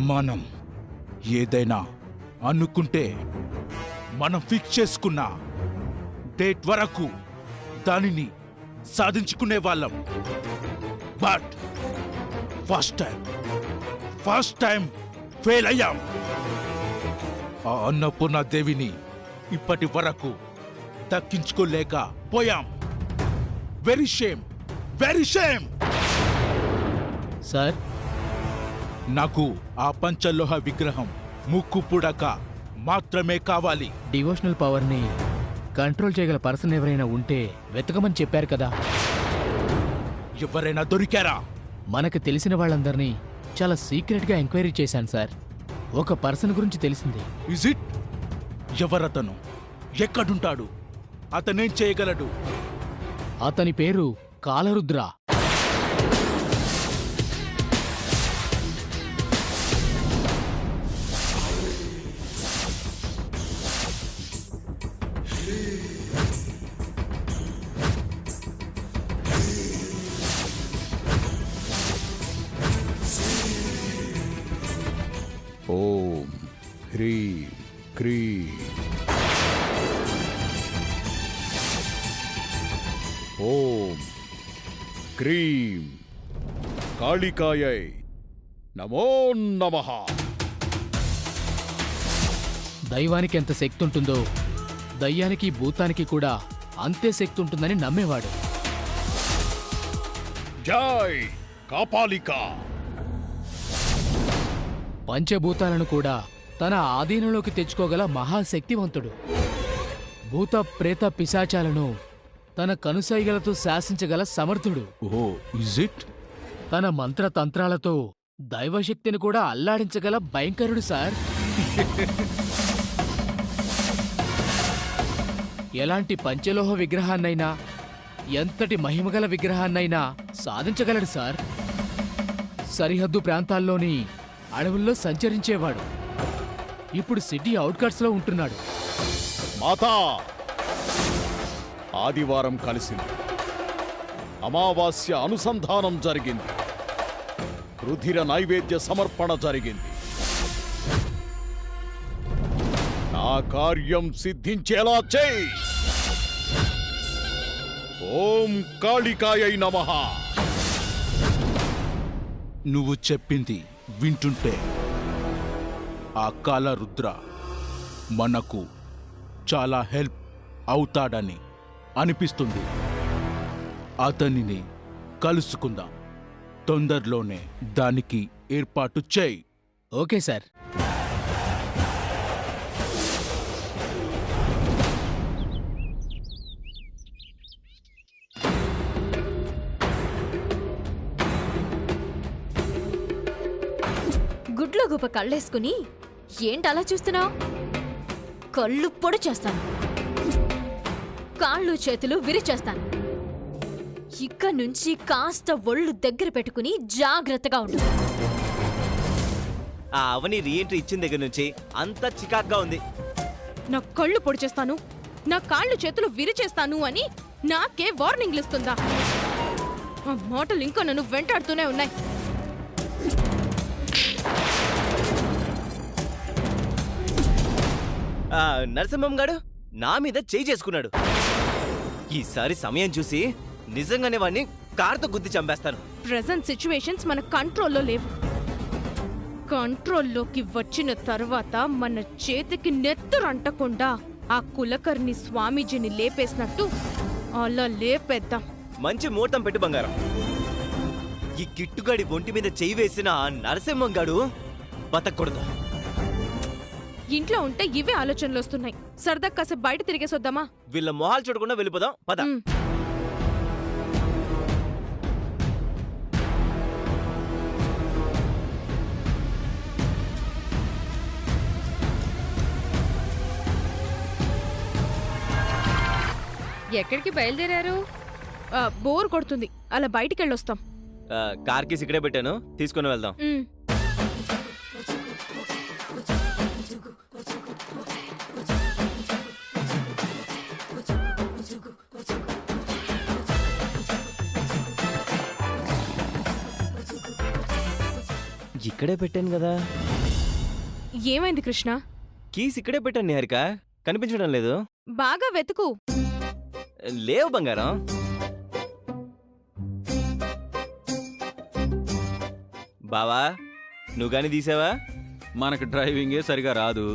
మనం ఏదైనా అనుకుంటే మనం ఫిక్స్ చేసుకున్న డేట్ వరకు దానిని సాధించుకునే వాళ్ళం. బట్ ఫస్ట్ టైం ఫెయిల్ అయ్యాం. ఆ అన్నపూర్ణ దేవిని ఇప్పటి వరకు దక్కించుకోలేకపోయాం. Very shame. సార్, నాకు ఆ పంచలోహ విగ్రహం ముక్కు పుడక మాత్రమే కావాలి. డివోషనల్ పవర్ని కంట్రోల్ చేయగల పర్సన్ ఎవరైనా ఉంటే వెతకమని చెప్పారు కదా. ఎవరైనా దొరికారా? మనకు తెలిసిన వాళ్ళందరినీ చాలా సీక్రెట్గా ఎంక్వైరీ చేశాను సార్. ఒక పర్సన్ గురించి తెలిసింది. Is it? ఎవరతను? ఎక్కడుంటాడు? అతనేం చేయగలడు? అతని పేరు కాలరుద్ర. ఓం హ్రీం క్రీం ఓం క్రీం కాళికాయై నమో నమః. దైవానికి ఎంత శక్తి ఉంటుందో దయ్యానికి భూతానికి కూడా అంతే శక్తి ఉంటుందని నమ్మేవాడు. జై కాపాలిక. పంచభూతాలను కూడా తన ఆధీనంలోకి తెచ్చుకోగల మహాశక్తివంతుడు. భూత ప్రేత పిశాచాలను తన కనుసైగలతో శాసించగల సమర్థుడు. ఓ, ఇజ్ ఇట్? తన మంత్రతంత్రాలతో దైవశక్తిని కూడా అల్లాడించగల భయంకరుడు సార్. ఎలాంటి పంచలోహ విగ్రహాన్నైనా ఎంతటి మహిమగల విగ్రహాన్నైనా సాధించగలడు సార్. సరిహద్దు ప్రాంతాల్లోని అడవుల్లో సంచరించేవాడు. ఇప్పుడు సిటీ అవుట్కట్స్లో ఉంటున్నాడు. మాతా, ఆదివారం కలిసింది. అమావాస్య అనుసంధానం జరిగింది. రుధిర నైవేద్య సమర్పణ జరిగింది. నా కార్యం సిద్ధించేలా చేయి. ఓం కాళికాయై నమః. నువ్వు చెప్పింది వింటుంటే ఆ కాలరుద్ర మనకు చాలా హెల్ప్ అవుతాడని అనిపిస్తుంది. అతనిని కలుసుకుందాం. తొందరలోనే దానికి ఏర్పాటు చేయి. Okay sir. గుడ్లో గుప్ప కళ్ళేసుకుని ఏంటలా చూస్తున్నావు? కళ్ళు పొడి చేస్తాను, కాళ్ళు చేతులు విరిచేస్తాను. ఇక నుంచి కాస్త ఒళ్ళు దగ్గర పెట్టుకుని జాగ్రత్తగా ఉండు. ఆ అవని రీఎంట్రీ ఇచ్చిన దగ్గర నుంచి అంతా చికాగ్గా ఉంది. నా కళ్ళు పొడి చేస్తాను, నా కాళ్ళు చేతులు విరిచేస్తాను అని నాకే వార్నింగ్లు ఇస్తుందా? ఆ మాటలు ఇంకా నన్ను వెంటాడుతూనే ఉన్నాయి. నరసింహం గాడు నా మీద చేయి చేసుకున్నాడు. ఈసారి సమయం చూసి నిజంగానే వాణ్ణి కారుతో గుద్ది చంపేస్తాను. ప్రెజెంట్ సిచ్యువేషన్స్ మన కంట్రోల్లో లేవు. కంట్రోల్లోకి వచ్చిన తర్వాత మన చేతికి నెత్తురు అంటకుండా ఆ కులకర్ణి స్వామీజీని లేపేసినట్టు అలా లేపేద్దాం. మంచి ముహూర్తం పెట్టు బంగారం. ఈ కిట్టుగాడి ఒంటి మీద చేయి వేసిన ఆ నరసింహం గాడు బతకూడదు. ఇంట్లో ఉంటే ఇవే ఆలోచనలు వస్తున్నాయి. సరదా కాసేపు బయట తిరిగేసొద్దామా? వీళ్ళ మొహాలు చూడకుండా వెళ్ళిపోదాం పద. ఎక్కడికి బయలుదేరారు? బోర్ కొడుతుంది, అలా బయటికి వెళ్ళొస్తాం. కార్ కీస్ ఇక్కడే పెట్టాను, తీసుకుని వెళ్దాం. ఇక్కడే పెట్టాను కదా. ఏమైంది కృష్ణ? కీస్ ఇక్కడే పెట్టాను నిహారిక, కనిపించడం లేదు. బాగా వెతుకు. లేవు బంగారం. బావా, నువ్వు గాని తీసావా? మనకు డ్రైవింగే సరిగా రాదు.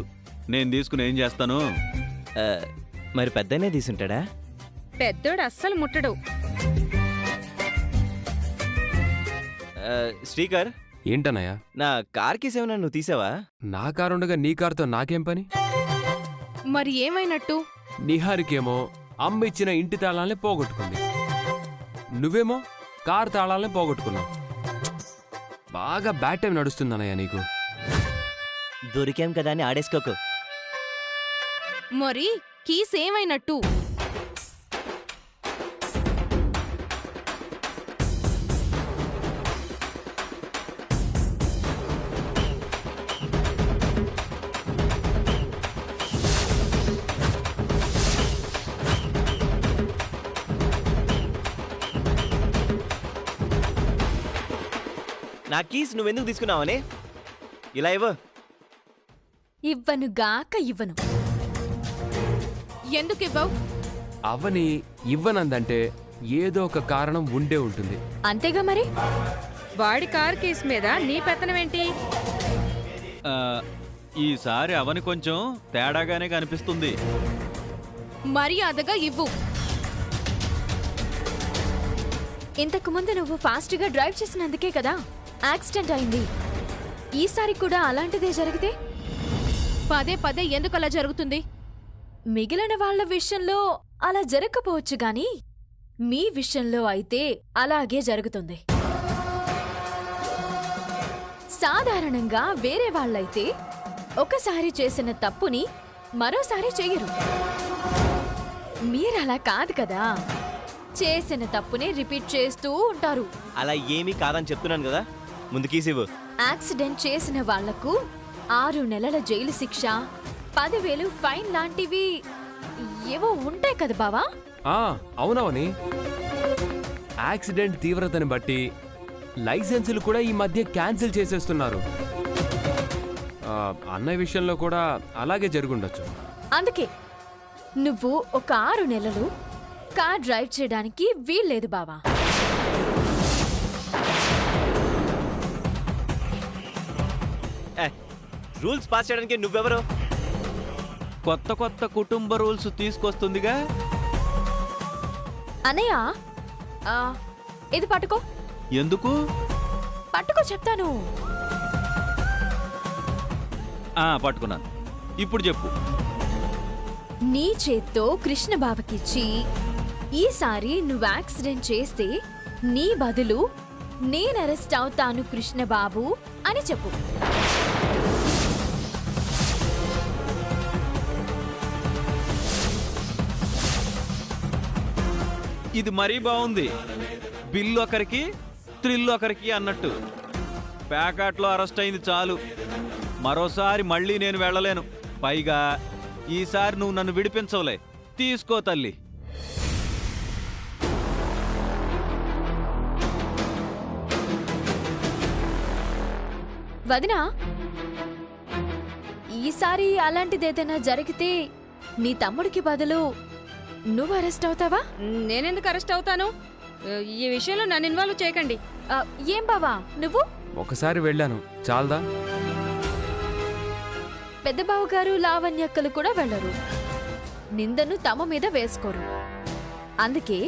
నేను తీసుకుని ఏం చేస్తాను? ఆ, మరి పెద్దనే తీసుంటాడా? పెద్దోడు అస్సలు ముట్టడు. ఆ, శ్రీకర్, ఏంటన్నయ్య? నా కార్ కీస్ ఏమైనా నువ్వు తీసావా? నా కారుండగా నీ కారుతో నాకేం పని? మరి ఏమైనట్టు? నిహారికేమో అమ్మ ఇచ్చిన ఇంటి తాళాలని పోగొట్టుకుంది, నువ్వేమో కారు తాళాలని పోగొట్టుకున్నావు. బాగా బ్యాడ్ టైం నడుస్తుందన్నయ్య నీకు. దొరికాం కదా అని ఆడేసుకోకు. మరి కీస్ ఏమైనట్టు? నా కీస్ నువ్వెందుకు తీసుకున్నావని? ఇలా ఇవ్వు. ఇవ్వనుగాక ఇవ్వను. ఎందుకు ఇవ్వవు? అవని ఇవ్వనందంటే ఏదో ఒక కారణం ఉండే ఉంటుంది. అంతేగా మరి. వాడి కార్ కేసు మీద నీ పెత్తనమేంటి? ఆ, ఈసారి అవని కొంచెం తేడాగానే కనిపిస్తుంది. మర్యాదగా ఇవ్వు. ఇంతకు ముందు నువ్వు ఫాస్ట్గా డ్రైవ్ చేసినందుకే కదా యాక్సిడెంట్ అయింది. ఈసారి కూడా అలాంటిదే జరిగితే? పదే పదే ఎందుకు అలా జరుగుతుంది? మిగిలిన వాళ్ళ విషయంలో అలా జరగకపోవచ్చు గాని మీ విషయంలో అయితే అలాగే జరుగుతుంది. సాధారణంగా వేరే వాళ్ళైతే ఒకసారి చేసిన తప్పుని మరోసారి చెయ్యరు. మీరలా కాదు కదా, చేసిన తప్పుని రిపీట్ చేస్తూ ఉంటారు. అలా ఏమీ కాదని చెప్తున్నాను కదా. ముందు కీస్ ఇవ్వు. యాక్సిడెంట్ చేసిన వాళ్లకు 6 నెలల జైలు శిక్ష, 10,000 ఫైన్ లాంటివి ఏవో ఉంటాయి కదా బావా? అవునవని, యాక్సిడెంట్ తీవ్రతని బట్టి లైసెన్సులు కూడా ఈ మధ్య క్యాన్సిల్ చేసేస్తున్నారు. అన్నయ్య విషయంలో కూడా అలాగే జరుగుండొచ్చు. అందుకే నువ్వు ఒక 6 నెలలు కార్ డ్రైవ్ చేయడానికి వీల్లేదు బావా. రూల్స్ పాస్ చేయడానికి నువ్వెవరు? కొత్త కొత్త కుటుంబ రూల్స్ తీసుకొస్తుందిగా. అనయ్య, ఇది పట్టుకో. ఎందుకు? పట్టుకో చెప్తాను. పట్టుకున్నాను. ఇప్పుడు చెప్పు. నీ చేత్తో కృష్ణ బావకిచ్చి ఈసారి నువ్వు యాక్సిడెంట్ చేస్తే నీ బదులు నేను అరెస్ట్ అవుతాను కృష్ణ బాబు అని చెప్పు. ఇది మరీ బాగుంది. బిల్లు ఒకరికి, థ్రిల్లు ఒకరికి అన్నట్టు. ప్యాకాట్లో అరెస్ట్ అయింది చాలు, మరోసారి మళ్ళీ నేను వెళ్ళలేను. పైగా ఈసారి నువ్వు నన్ను విడిపించవులే. తీసుకో తల్లి. వదినా, ఈసారి అలాంటిదేదైనా జరిగితే నీ తమ్ముడికి బదులు నువ్వు అరెస్ట్ అవుతావా? నేనెందుకు అరెస్ట్ అవుతాను? ఈ విషయంలో నన్ను ఇన్వాల్వ్ చేయకండి. ఏం బావా నువ్వు? ఒకసారి వెళ్ళాను చాలదా? పెద్ద బావగారు లావణ్యక్కలు కూడా వెళ్ళరు, నిందను తమ మీద వేసుకోరు. అందుకే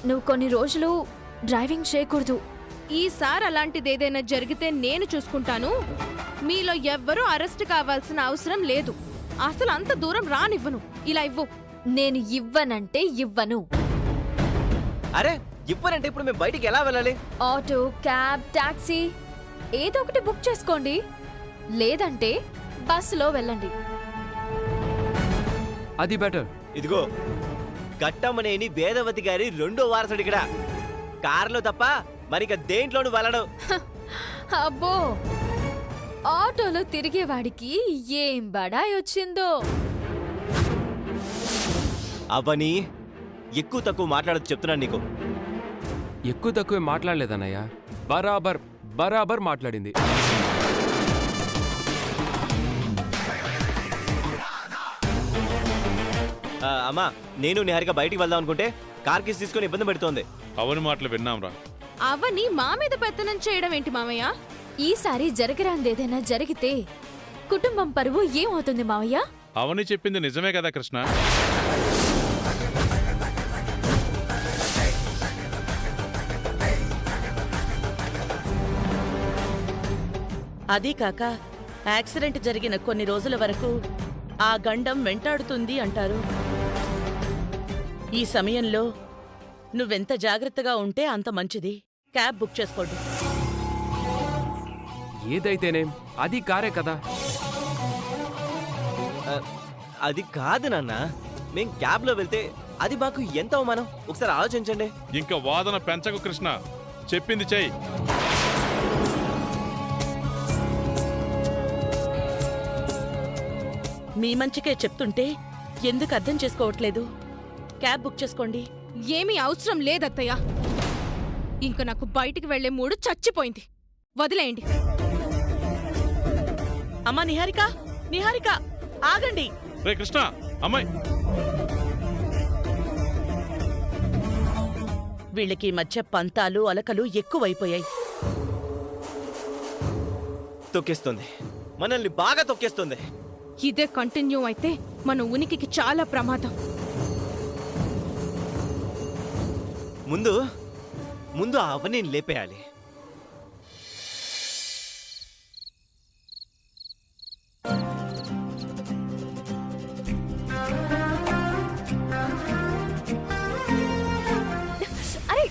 నువ్వు కొన్ని రోజులు డ్రైవింగ్ చేయకూడదు. ఈసారి అలాంటిదేదైనా జరిగితే నేను చూసుకుంటాను. మీలో ఎవ్వరూ అరెస్ట్ కావాల్సిన అవసరం లేదు. అసలు అంత దూరం రానివ్వను. ఇలా ఇవ్వు. నేను ఇవ్వనంటే ఇవ్వను. అరే, ఇవ్వనంటే ఇప్పుడు మేము బయటికి ఎలా వెళ్ళాలి? ఆటో, క్యాబ్, టాక్సీ ఏదో ఒకటి బుక్ చేసుకోండి, లేదంటే బస్సులో వెళ్ళండి. అది బెటర్. ఇదిగో, గట్టమ్మనేని వేదవతి గారి 2వ వారసుడు ఇక్కడ. కారులో తప్ప మరిక దేంట్లోనూ వెళ్ళడు. అబ్బో, ఆటోలో తిరిగేవాడికి ఏం బడాయి వచ్చిందో. అవని, ఎక్కువ తక్కువ మాట్లాడదు చెప్తున్నాను నీకు. ఎక్కువ తక్కువ మాట్లాడలేదన్నయ్య, బరాబర్ బరాబర్ మాట్లాడింది. అమ్మా నేను నిహారిక బయటికి వెళ్దాం అనుకుంటే కార్ కీస్ తీసుకొని ఇబ్బంది పెడుతోంది. అవని మాటలు విన్నాంరా. అవని మా మీద పెత్తనం చేయడం ఏంటి మామయ్య? ఈసారి జరగరాందేదైనా జరిగితే కుటుంబం పరువు ఏమవుతుంది మావయ్య? అవని చెప్పింది నిజమే కదా కృష్ణ. అదీ కాక యాక్సిడెంట్ జరిగిన కొన్ని రోజుల వరకు ఆ గండం వెంటాడుతుంది అంటారు. ఈ సమయంలో నువ్వెంత జాగ్రత్తగా ఉంటే అంత మంచిది. క్యాబ్ బుక్ చేసుకోండి. ఏదైతేనేం అది కారే కదా. అది కాదు నాన్న, మేం క్యాబ్లో వెళ్తే అది మాకు ఎంత అవమానం ఒకసారి ఆలోచించండి. ఇంకా వాదన పెంచకు కృష్ణ, చెప్పింది చెయ్యి. మీ మంచికే చెప్తుంటే ఎందుకు అర్థం చేసుకోవట్లేదు? క్యాబ్ బుక్ చేసుకోండి. ఏమీ అవసరం లేదత్తయ్య. ఇంక నాకు బయటికి వెళ్లే మూడు చచ్చిపోయింది. వదిలేయండి. అమ్మా నిహారిక, నిహారిక ఆగండి. రే కృష్ణ, అమ్మాయి. వీళ్ళకి మధ్య పంతాలు అలకలు ఎక్కువైపోయాయి. తొక్కేస్తుంది, మనల్ని బాగా తొక్కేస్తుంది. ఇదే కంటిన్యూ అయితే మన ఉనికికి చాలా ప్రమాదం. ముందు ముందు ఆ అవని లేపేయాలి. అరే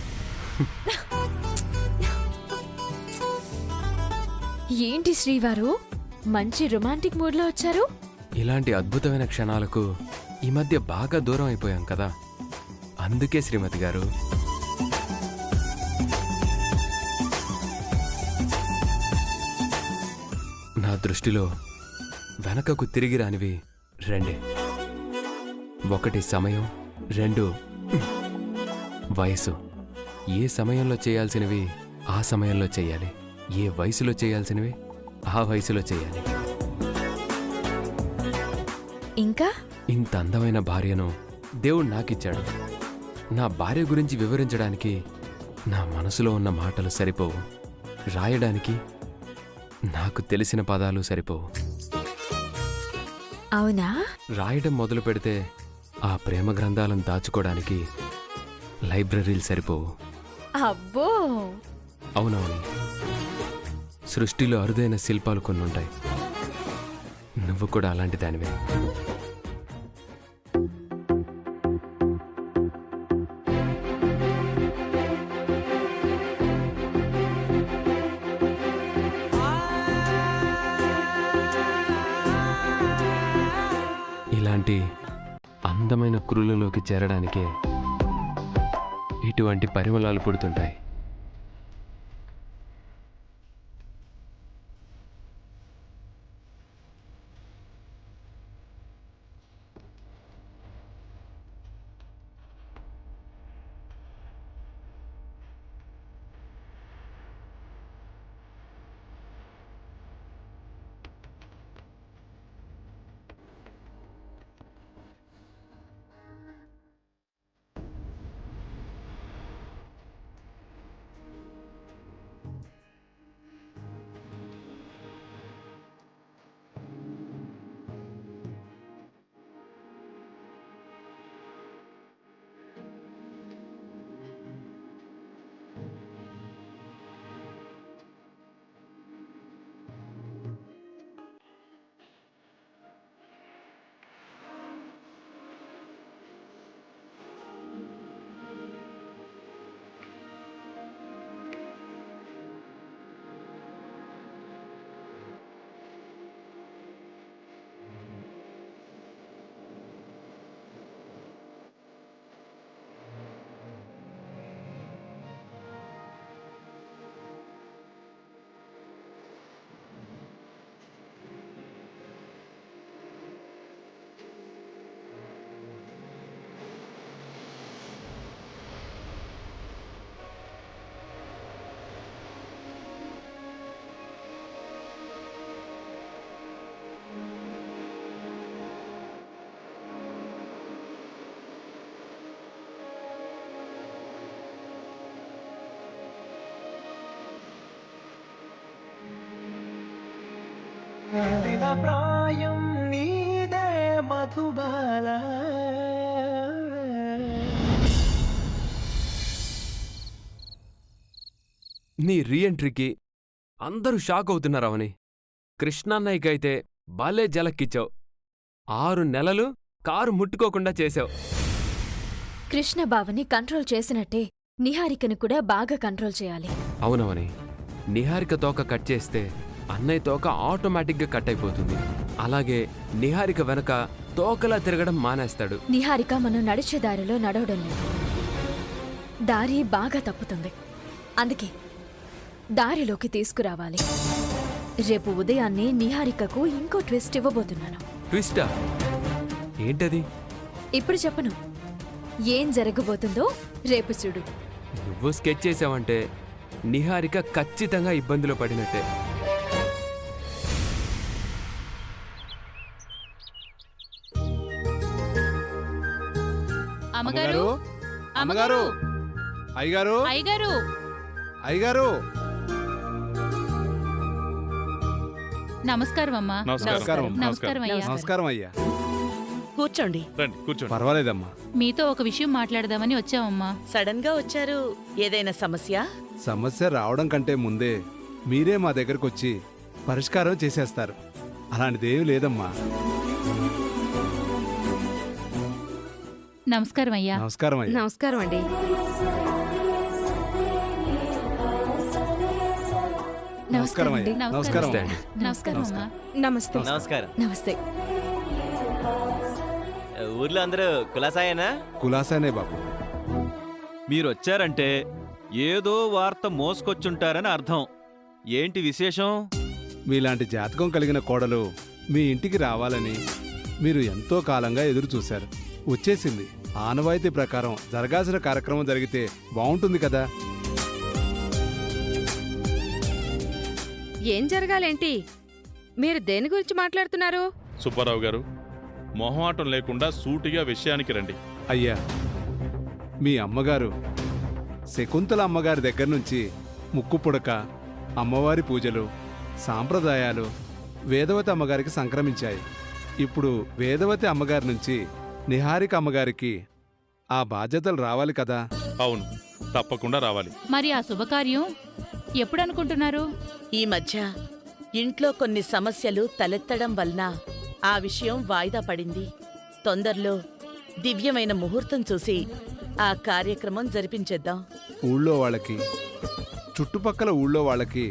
ఏంటి శ్రీవారు మంచి రొమాంటిక్ మూడ్లో వచ్చారు? ఇలాంటి అద్భుతమైన క్షణాలకు ఈ మధ్య బాగా దూరం అయిపోయాం కదా, అందుకే శ్రీమతి గారు. నా దృష్టిలో వెనకకు తిరిగి రానివి రెండే. ఒకటి సమయం, రెండు వయసు. ఏ సమయంలో చేయాల్సినవి ఆ సమయంలో చేయాలి, ఏ వయసులో చేయాల్సినవి ఆ వయసులో చేయాలి. ఇంకా ఇంత అందమైన భార్యను దేవుడు నాకిచ్చాడు. నా భార్య గురించి వివరించడానికి నా మనసులో ఉన్న మాటలు సరిపోవు, రాయడానికి నాకు తెలిసిన పదాలు సరిపోవు. అవునా? రాయడం మొదలు పెడితే ఆ ప్రేమ గ్రంథాలను దాచుకోవడానికి లైబ్రరీలు సరిపోవు. అబ్బో, అవునవును, సృష్టిలో అరుదైన శిల్పాలు కొన్ని ఉంటాయి. నువ్వు కూడా అలాంటి దానివే. ఇలాంటి అందమైన కురులలోకి చేరడానికే ఇటువంటి పరిమళాలు పుడుతుంటాయి. నీ రీఎంట్రీకి అందరూ షాక్ అవుతున్నారు అవని. కృష్ణన్నయ్యకైతే భలే జలక్కిచ్చావు. 6 నెలలు కారు ముట్టుకోకుండా చేశావు. కృష్ణ బావని కంట్రోల్ చేసినట్టే నిహారికను కూడా బాగా కంట్రోల్ చేయాలి. అవునవని, నిహారిక తోక కట్ చేస్తే అన్నయ్య తోక ఆటోమేటిక్గా కట్ అయిపోతుంది. అలాగే నిహారిక వెనక తోకలా తిరగడం మానేస్తాడు. నిహారిక మనం నడిచే దారిలో నడవడం లేదు, దారి బాగా తప్పుతుంది. అందుకే దారిలోకి తీసుకురావాలి. రేపు ఉదయాన్నే నిహారికకు ఇంకో ట్విస్ట్ ఇవ్వబోతున్నాను. ట్విస్టా? ఏంటది? ఇప్పుడు చెప్పను, ఏం జరగబోతుందో రేపు చూడు. నువ్వు స్కెచ్ చేసావంటే నిహారిక ఖచ్చితంగా ఇబ్బందిలో పడినట్టే. అమ్మగారు, అమ్మగారు, అయ్యగారు, అయ్యగారు, అయ్యగారు. నమస్కారం అమ్మా. నమస్కారం. నమస్కారం అయ్యా. నమస్కారం అయ్యా. కూర్చోండి. రండి కూర్చోండి. పర్వాలేదమ్మా. మీతో ఒక విషయం మాట్లాడదామని వచ్చామమ్మా. సడన్ గా వచ్చారు. ఏదైనా సమస్య? సమస్య రావడం కంటే ముందే మీరే మా దగ్గరకు వచ్చి పరిష్కారం చేసేస్తారు. అలాంటిదేమీ లేదమ్మా. నమస్కారం అయ్యా. నమస్కారం అయ్యా. నమస్కారం అండి. నమస్కారం అయ్యా. నమస్కారం నమస్తే అండి. నమస్కారం అమ్మా. నమస్తే. నమస్కారం. నమస్తే. ఊర్లో అందరూ కులాసాయేనా? కులాసానే బాబు. మీరొచ్చారంటే ఏదో వార్త మోసుకొచ్చుంటారని అర్థం. ఏంటి విశేషం? మీలాంటి జాతకం కలిగిన కోడలు మీ ఇంటికి రావాలని మీరు ఎంతో కాలంగా ఎదురు చూశారు. వచ్చేసింది. ఆనవాయితీ ప్రకారం జరగాల్సిన కార్యక్రమం జరిగితే బాగుంటుంది కదా. ఏం జరగాలేంటి? మీరు దేని గురించి మాట్లాడుతున్నారు? సుబ్బారావు గారు, మొహమాటం లేకుండా సూటిగా విషయానికి రండి. అయ్యా, మీ అమ్మగారు శకుంతల అమ్మగారి దగ్గర నుంచి ముక్కు పుడక, అమ్మవారి పూజలు, సాంప్రదాయాలు వేదవతి అమ్మగారికి సంక్రమించాయి. ఇప్పుడు వేదవతి అమ్మగారి నుంచి నిహారిక అమ్మగారికి ఆ బాధ్యతలు రావాలి కదా. అవును, తప్పకుండా రావాలి. మరి ఆ శుభకార్యం ఎప్పుడు అనుకుంటున్నారు? ఈ మధ్య ఇంట్లో కొన్ని సమస్యలు తలెత్తడం వలన ఆ విషయం వాయిదా పడింది. తొందరలో దివ్యమైన ముహూర్తం చూసి ఆ కార్యక్రమం జరిపించేద్దాం. ఊళ్ళో వాళ్ళకి, చుట్టుపక్కల ఊళ్ళో వాళ్ళకి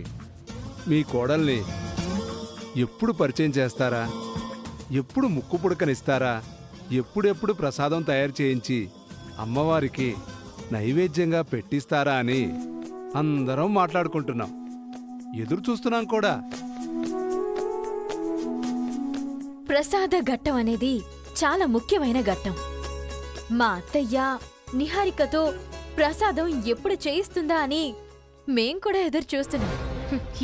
మీ కోడల్ని ఎప్పుడు పరిచయం చేస్తారా, ఎప్పుడు ముక్కు పుడకనిస్తారా, ఎప్పుడెప్పుడు ప్రసాదం తయారు చేయించి అమ్మవారికి నైవేద్యంగా పెట్టిస్తారా అని అందరం మాట్లాడుకుంటున్నాం. ఎదురు చూస్తున్నాం కూడా. ప్రసాద ఘట్టం అనేది చాలా ముఖ్యమైన ఘట్టం. మా అత్తయ్య నిహారికతో ప్రసాదం ఎప్పుడు చేయిస్తుందా అని మేం కూడా ఎదురు చూస్తున్నాం.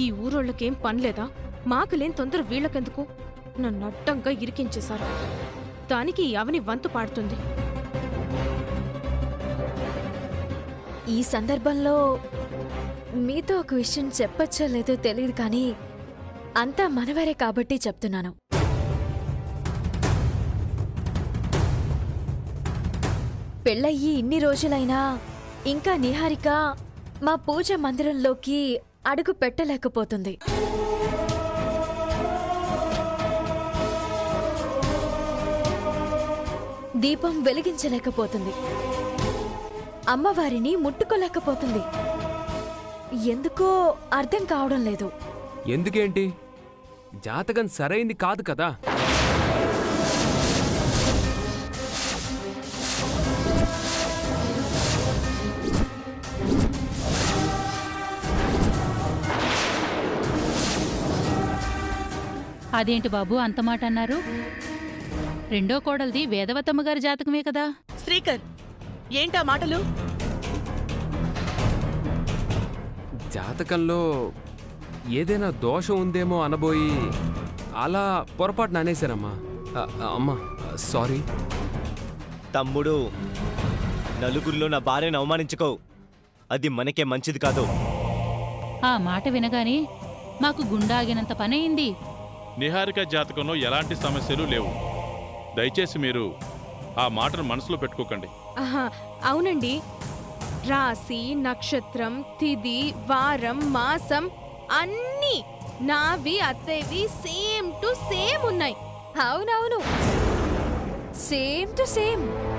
ఈ ఊరోళ్ళకేం పనిలేదా? మాకు లేని తొందర వీళ్ళకెందుకు? నన్ను అడ్డంగా ఇరికించేశారు. దానికి అవని వంతు పాడుతుంది. ఈ సందర్భంలో మీతో ఒక విషయం చెప్పచ్చో లేదో తెలియదు, కానీ అంతా మనవరే కాబట్టి చెప్తున్నాను. పెళ్ళయ్యి ఇన్ని రోజులైనా ఇంకా నిహారిక మా పూజ మందిరంలోకి అడుగు పెట్టలేకపోతుంది. దీపం వెలిగించలేకపోతుంది. అమ్మవారిని ముట్టుకోలేకపోతుంది. ఎందుకో అర్థం కావడం లేదు. ఎందుకేంటి? జాతకం సరైంది కాదు కదా. అదేంటి బాబు అంత మాట అన్నారు? రెండో కోడల్ది వేదవతమ్మ గారి జాతకమే కదా. శ్రీకర్, ఏంటా మాటలు? జాతకంలో ఏదైనా దోషం ఉందేమో అనబోయి అలా పొరపాటున అనేశానమ్మా. అమ్మా సారీ. తమ్ముడు, నలుగురిలో నా భార్యను అవమానించుకో. అది మనకే మంచిది కాదు. ఆ మాట వినగానే మాకు గుండాగినంత పనయింది. నిహారిక జాతకంలో ఎలాంటి సమస్యలు లేవు. దయచేసి మీరు ఆ మాటను మనసులో పెట్టుకోకండి. ఆహా, అవునండి. రాశి, నక్షత్రం, తిథి, వారం, మాసం అన్నీ నావి అత్తయ్యవి సేమ్ టు సేమ్ ఉన్నాయి. అవునవును, సేమ్ టు సేమ్.